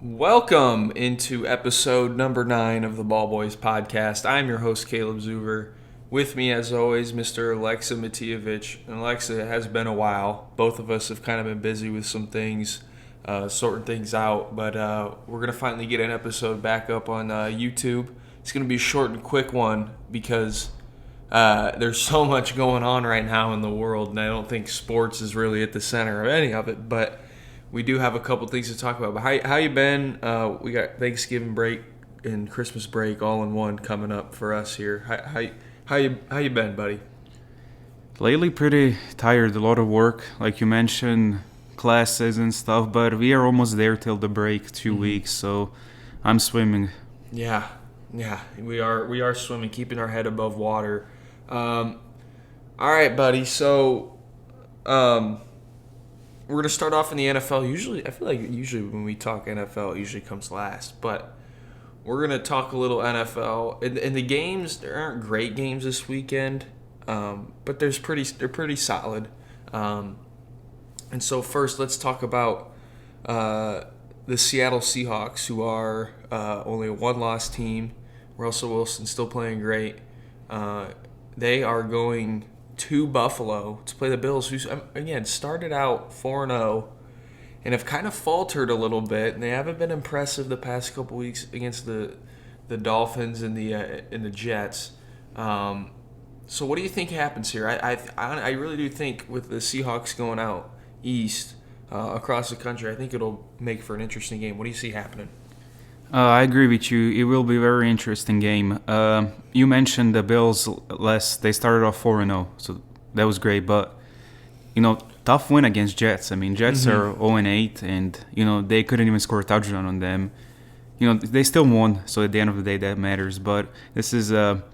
Welcome into episode number 9 of the Ball Boys podcast. I'm your host, Caleb Zuber. With me, as always, Mr. Alexa Matievich. And Alexa, it has been a while. Both of us have kind of been busy with some things, sorting things out. But we're going to finally get an episode back up on YouTube. It's going to be a short and quick one because there's so much going on right now in the world. And I don't think sports is really at the center of any of it. But we do have a couple things to talk about. But how you been? We got Thanksgiving break and Christmas break all in one coming up for us here. How you been, buddy? Lately, pretty tired. A lot of work, like you mentioned, classes and stuff. But we are almost there till the break, 2 weeks. So I'm swimming. Yeah, we are swimming, keeping our head above water. All right, buddy. So, we're going to start off in the NFL. I feel like when we talk NFL, it usually comes last. But we're going to talk a little NFL. In the games, there aren't great games this weekend, but they're pretty solid. And so first, let's talk about the Seattle Seahawks, who are only a one-loss team. Russell Wilson still playing great. They are going to Buffalo to play the Bills, who, again, started out 4-0 and have kind of faltered a little bit. And they haven't been impressive the past couple weeks against the Dolphins and the Jets. So what do you think happens here? I really do think with the Seahawks going out east across the country, I think it'll make for an interesting game. What do you see happening? I agree with you. It will be a very interesting game. You mentioned the Bills they started off 4-0, so that was great. But, tough win against Jets. I mean, Jets are 0-8, and, they couldn't even score a touchdown on them. They still won, so at the end of the day, that matters. But this is a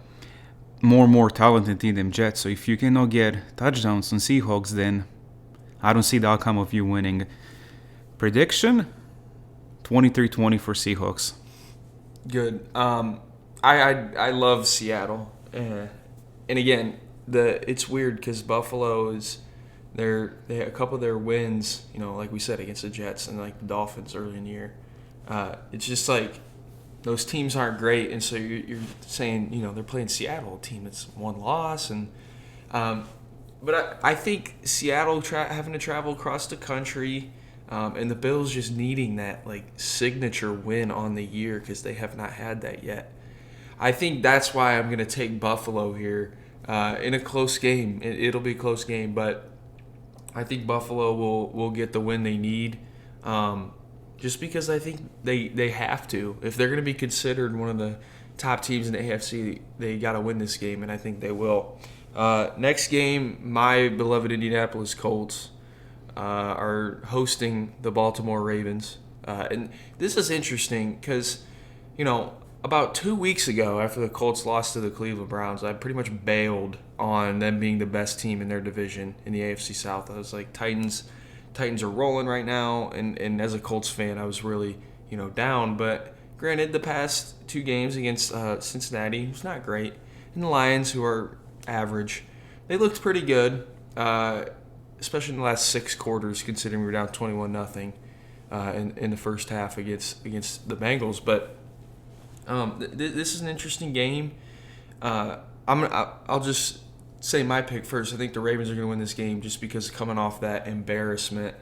more talented team than Jets. So if you cannot get touchdowns on Seahawks, then I don't see the outcome of you winning. Prediction? 23-20 for Seahawks. Good. I love Seattle, and again, it's weird because Buffalo they had a couple of their wins, like we said, against the Jets and like the Dolphins early in the year. It's just like those teams aren't great, and so you're saying they're playing Seattle, a team that's one loss, and but I think Seattle having to travel across the country. And the Bills just needing that signature win on the year because they have not had that yet. I think that's why I'm going to take Buffalo here in a close game. It'll be a close game, but I think Buffalo will get the win they need just because I think they have to. If they're going to be considered one of the top teams in the AFC, they got to win this game, and I think they will. Next game, my beloved Indianapolis Colts are hosting the Baltimore Ravens. And this is interesting because, about 2 weeks ago after the Colts lost to the Cleveland Browns, I pretty much bailed on them being the best team in their division in the AFC South. I was like, Titans are rolling right now. And as a Colts fan, I was really, down. But granted, the past 2 games against Cincinnati was not great. And the Lions, who are average, they looked pretty good. Especially in the last 6 quarters, considering we were down 21-0 in the first half against the Bengals. But this is an interesting game. I'll just say my pick first. I think the Ravens are going to win this game just because coming off that embarrassment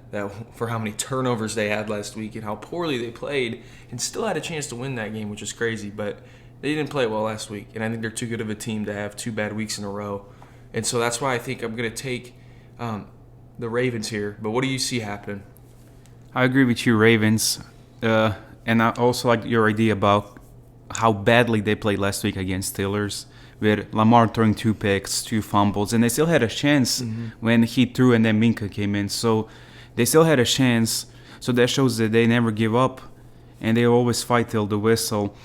for how many turnovers they had last week and how poorly they played, and still had a chance to win that game, which is crazy. But they didn't play well last week, and I think they're too good of a team to have 2 bad weeks in a row. And so that's why I think I'm going to take the Ravens here. But what do you see happen? I agree with you, Ravens. And I also like your idea about how badly they played last week against Steelers, with Lamar throwing 2 picks, 2 fumbles, and they still had a chance when he threw and then Minka came in. So they still had a chance. So that shows that they never give up and they always fight till the whistle.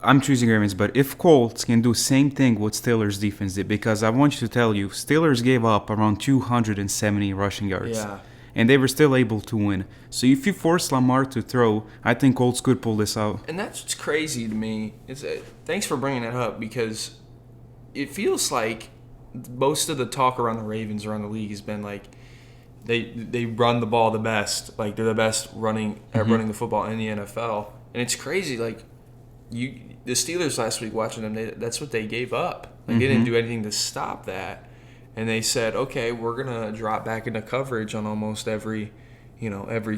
I'm choosing Ravens, but if Colts can do same thing what Steelers defense did, because I want you to tell you, Steelers gave up around 270 rushing yards. Yeah. And they were still able to win. So if you force Lamar to throw, I think Colts could pull this out. And that's what's crazy to me. Thanks for bringing that up, because it feels like most of the talk around the Ravens around the league has been like they run the ball the best. Like they're the best running at running the football in the NFL, and it's crazy. Like the Steelers last week watching them, that's what they gave up. Like they didn't do anything to stop that, and they said, okay, we're gonna drop back into coverage on almost every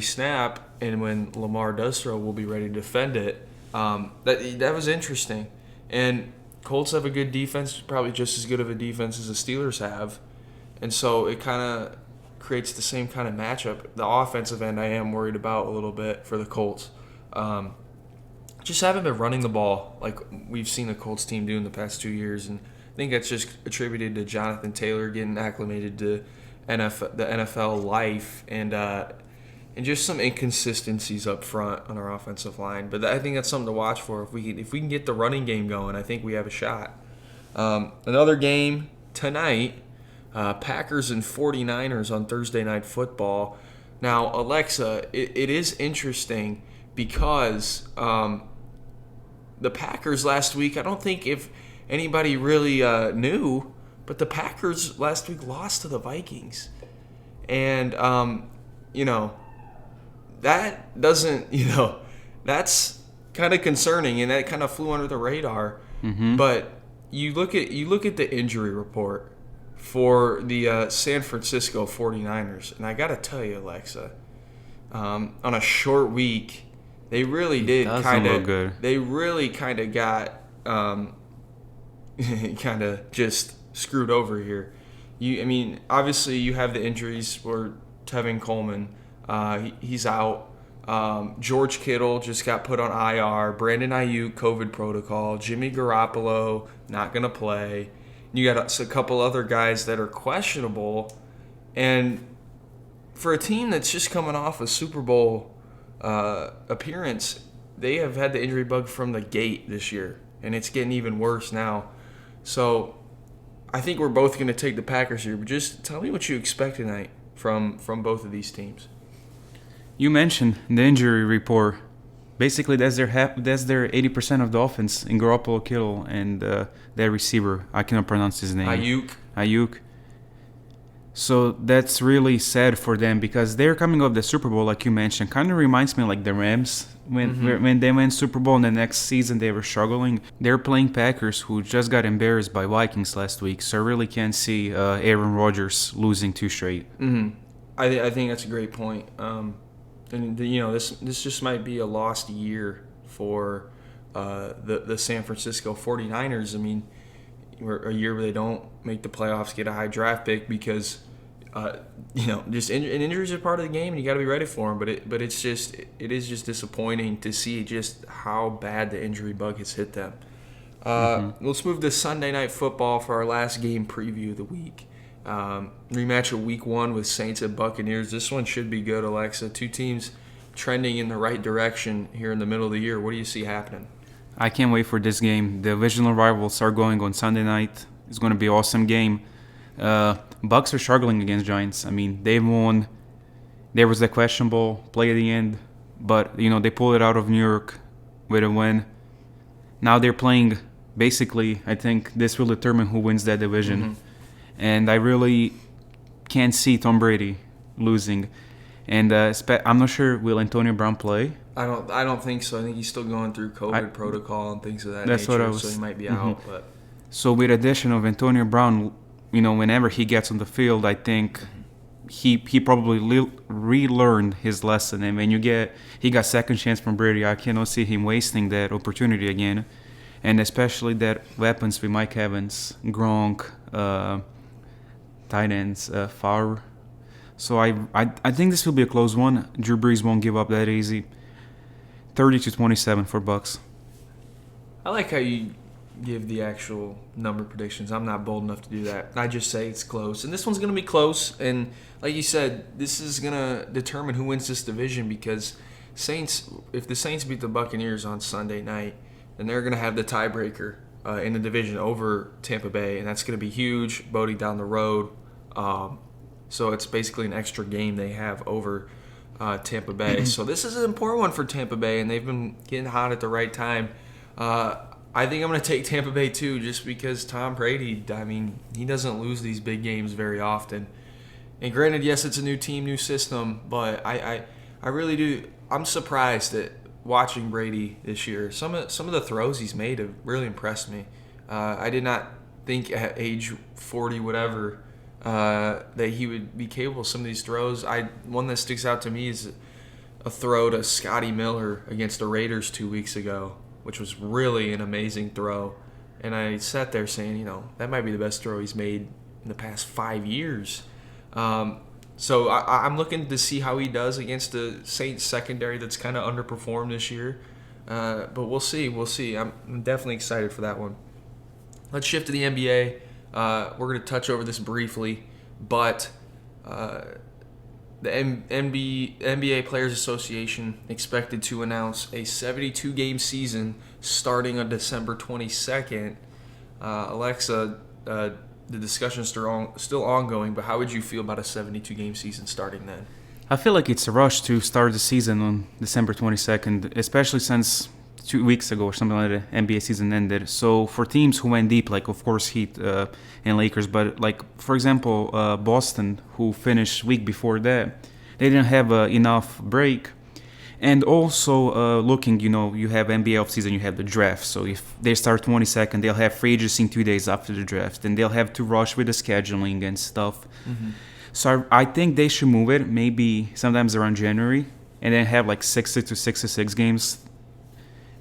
snap, and when Lamar does throw, we'll be ready to defend it. That was interesting, and Colts have a good defense, probably just as good of a defense as the Steelers have, and so it kind of creates the same kind of matchup. The offensive end I am worried about a little bit for the Colts. Just haven't been running the ball like we've seen the Colts team do in the past 2 years, and I think that's just attributed to Jonathan Taylor getting acclimated to the NFL life and just some inconsistencies up front on our offensive line. But I think that's something to watch for. If we can get the running game going, I think we have a shot. Another game tonight, Packers and 49ers on Thursday Night Football. Now, Alexa, it is interesting because the Packers last week, I don't think if anybody really knew, but the Packers last week lost to the Vikings. And, that doesn't, that's kind of concerning, and that kind of flew under the radar. But you look at the injury report for the San Francisco 49ers, and I got to tell you, Alexa, on a short week, they really did kind of good. They really kind of got kind of just screwed over here. Obviously you have the injuries for Tevin Coleman. He's out. George Kittle just got put on IR. Brandon Ayuk, COVID protocol. Jimmy Garoppolo, not going to play. You got a couple other guys that are questionable. And for a team that's just coming off a Super Bowl appearance, they have had the injury bug from the gate this year. And it's getting even worse now. So I think we're both going to take the Packers here. But just tell me what you expect tonight from both of these teams. You mentioned the injury report. Basically, that's their 80% of the offense in Garoppolo, Kittle, and their receiver. I cannot pronounce his name. Ayuk. So that's really sad for them because they're coming off the Super Bowl, like you mentioned. Kind of reminds me like the Rams when they went Super Bowl and the next season they were struggling. They're playing Packers, who just got embarrassed by Vikings last week. So I really can't see Aaron Rodgers losing 2 straight. I think that's a great point. And this just might be a lost year for the San Francisco 49ers. I mean, we're a year where they don't make the playoffs, get a high draft pick because just injuries are part of the game, and you got to be ready for them. But it is just disappointing to see just how bad the injury bug has hit them. Let's move to Sunday Night Football for our last game preview of the week. Rematch of Week 1 with Saints and Buccaneers. This one should be good, Alexa. 2 teams trending in the right direction here in the middle of the year. What do you see happening? I can't wait for this game. The divisional rivals are going on Sunday night. It's going to be an awesome game. Bucs are struggling against Giants. I mean, they won. There was a questionable play at the end, but they pulled it out of New York with a win. Now they're playing. Basically, I think this will determine who wins that division. And I really can't see Tom Brady losing. And I'm not sure, will Antonio Brown play? I don't think so. I think he's still going through COVID protocol and things of that nature. What I was, so he might be out. But so with addition of Antonio Brown, whenever he gets on the field, I think he probably relearned his lesson. And when he got second chance from Brady, I cannot see him wasting that opportunity again. And especially that weapons with Mike Evans, Gronk, tight ends, Favre. So I think this will be a close one. Drew Brees won't give up that easy. 30-27 for Bucs. I like how you give the actual number predictions. I'm not bold enough to do that. I just say it's close. And this one's going to be close. And like you said, this is going to determine who wins this division because if the Saints beat the Buccaneers on Sunday night, then they're going to have the tiebreaker in the division over Tampa Bay, and that's going to be huge, boding down the road. So it's basically an extra game they have over Tampa Bay. So this is an important one for Tampa Bay, and they've been getting hot at the right time. I think I'm going to take Tampa Bay too, just because Tom Brady, he doesn't lose these big games very often. And granted, yes, it's a new team, new system, but I really do. I'm surprised at watching Brady this year. Some of the throws he's made have really impressed me. I did not think at age 40, whatever, that he would be capable of some of these throws. One that sticks out to me is a throw to Scotty Miller against the Raiders 2 weeks ago, which was really an amazing throw. And I sat there saying, that might be the best throw he's made in the past 5 years. So I'm looking to see how he does against the Saints secondary that's kind of underperformed this year. But we'll see. I'm definitely excited for that one. Let's shift to the NBA. We're going to touch over this briefly, but the NBA Players Association expected to announce a 72-game season starting on December 22nd. Alexa, the discussion is still ongoing, but how would you feel about a 72-game season starting then? I feel like it's a rush to start the season on December 22nd, especially since 2 weeks ago or something like that, the NBA season ended. So for teams who went deep, like of course Heat and Lakers, but like for example Boston, who finished week before that, they didn't have enough break. And also looking, you have NBA offseason, you have the draft. So if they start 22nd, they'll have free agency in 2 days after the draft, and they'll have to rush with the scheduling and stuff. Mm-hmm. So I think they should move it maybe sometimes around January, and then have like 60 to 66 games.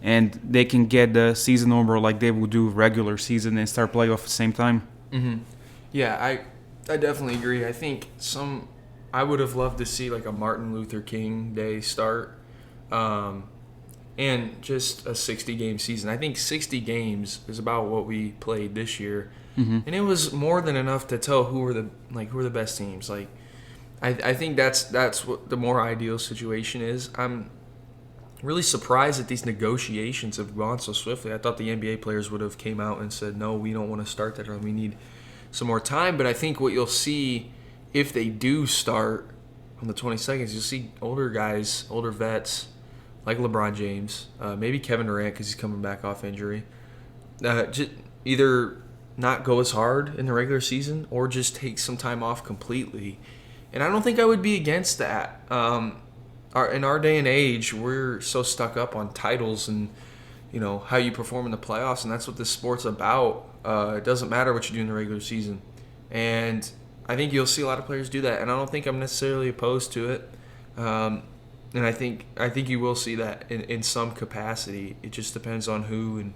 And they can get the season over like they would do regular season and start playoff at the same time. Mm-hmm. Yeah, I definitely agree. I think I would have loved to see like a Martin Luther King Day start, and just a 60-game season. I think 60 games is about what we played this year, mm-hmm. and it was more than enough to tell who were the best teams. Like, I think that's what the more ideal situation is. I'm really surprised that these negotiations have gone so swiftly. I thought the NBA players would have came out and said, no, we don't want to start that early. We need some more time. But I think what you'll see if they do start on the 22nd, you'll see older guys, older vets, like LeBron James, maybe Kevin Durant because he's coming back off injury, just either not go as hard in the regular season or just take some time off completely. And I don't think I would be against that. In our day and age, we're so stuck up on titles and how you perform in the playoffs, and that's what this sport's about. It doesn't matter what you do in the regular season, and I think you'll see a lot of players do that. And I don't think I'm necessarily opposed to it. And I think you will see that in some capacity. It just depends on who and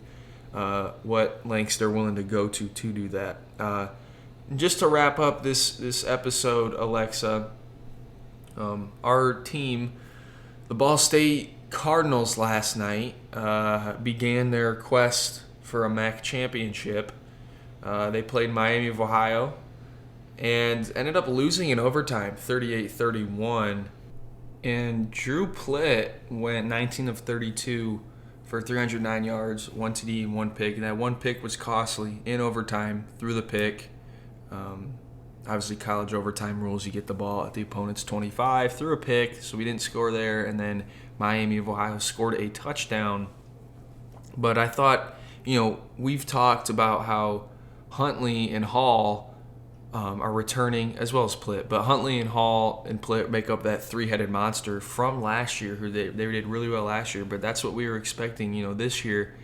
what lengths they're willing to go to do that. Just to wrap up this episode, Alexa, our team, the Ball State Cardinals, last night began their quest for a MAC championship. They played Miami of Ohio and ended up losing in overtime, 38-31. And Drew Plitt went 19 of 32 for 309 yards, 1 TD, and 1 pick. And that 1 pick was costly in overtime through the pick. Obviously, college overtime rules, you get the ball at the opponent's 25 through a pick, so we didn't score there. And then Miami of Ohio scored a touchdown. But I thought, we've talked about how Huntley and Hall are returning, as well as Plitt. But Huntley and Hall and Plitt make up that three-headed monster from last year, who they did really well last year. But that's what we were expecting, this year,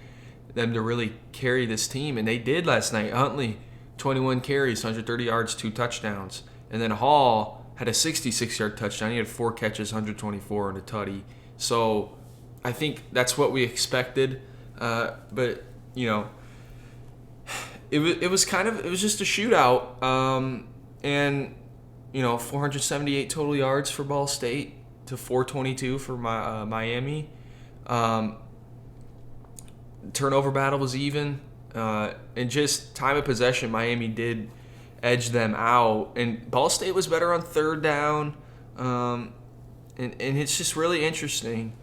them to really carry this team. And they did last night. Huntley, 21 carries, 130 yards, 2 touchdowns. And then Hall had a 66-yard touchdown. He had 4 catches, 124, and a tutty. So I think that's what we expected. But, it was just a shootout. And 478 total yards for Ball State to 422 for Miami. Turnover battle was even. And just time of possession, Miami did edge them out. And Ball State was better on third down. And it's just really interesting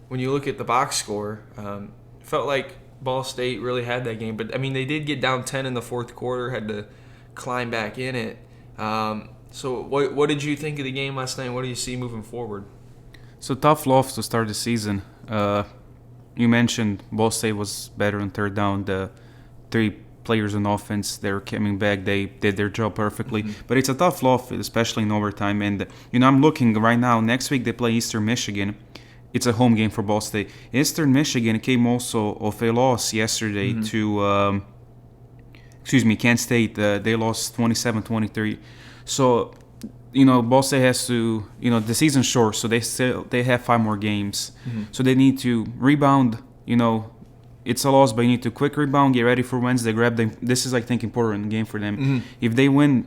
when you look at the box score. Felt like Ball State really had that game. But, they did get down 10 in the fourth quarter, had to climb back in it. So what did you think of the game last night? What do you see moving forward? So tough loss to start the season. You mentioned Ball State was better on third down. The 3+ players on offense, they're coming back. They did their job perfectly. But it's a tough loss, especially in overtime. And, I'm looking right now. Next week they play Eastern Michigan. It's a home game for Ball State. Eastern Michigan came also of a loss yesterday to, Kent State. They lost 27-23. So, Ball State has to, the season's short, so they have 5 more games. So they need to rebound. It's a loss, but you need to quick rebound, get ready for Wednesday, grab them. This is, I think, important game for them. If they win,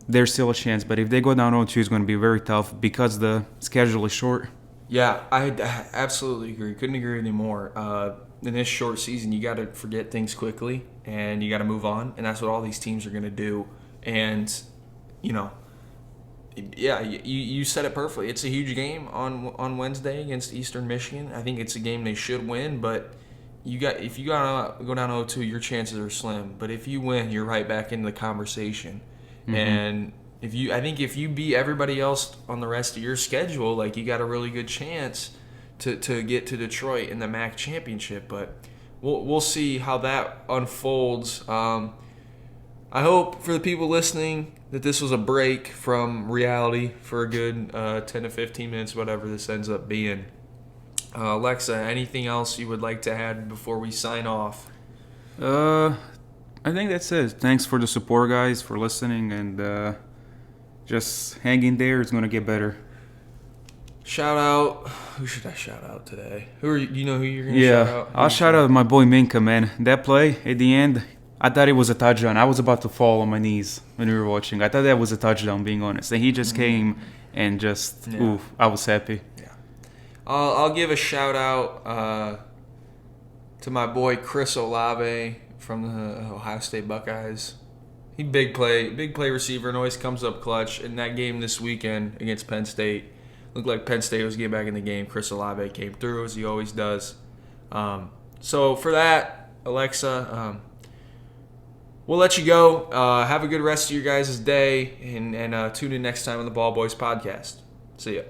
there's still a chance. But if they go down 0-2, it's going to be very tough because the schedule is short. Yeah, I absolutely agree. Couldn't agree with you more. In this short season, you got to forget things quickly, and you got to move on, and that's what all these teams are going to do. And, yeah, you said it perfectly. It's a huge game on Wednesday against Eastern Michigan. I think it's a game they should win, but if you go down 0-2, your chances are slim. But if you win, you're right back in the conversation. And if you beat everybody else on the rest of your schedule, like, you got a really good chance to get to Detroit in the MAC championship. But we'll see how that unfolds. I hope for the people listening that this was a break from reality for a good 10 to 15 minutes, whatever this ends up being. Alexa, anything else you would like to add before we sign off? I think that's it. Thanks for the support, guys, for listening, and just hang in there. It's going to get better. Shout out. Who should I shout out today? Do you know who you're going to shout out? I'll shout out my boy Minka, man. That play at the end, I thought it was a touchdown. I was about to fall on my knees when we were watching. I thought that was a touchdown, being honest. And he just came and just, I was happy. Yeah. I'll give a shout out to my boy Chris Olave from the Ohio State Buckeyes. He big play receiver and always comes up clutch. In that game this weekend against Penn State, looked like Penn State was getting back in the game. Chris Olave came through as he always does. So for that, Alexa, we'll let you go. Have a good rest of your guys' day, and tune in next time on the Ball Boys podcast. See ya.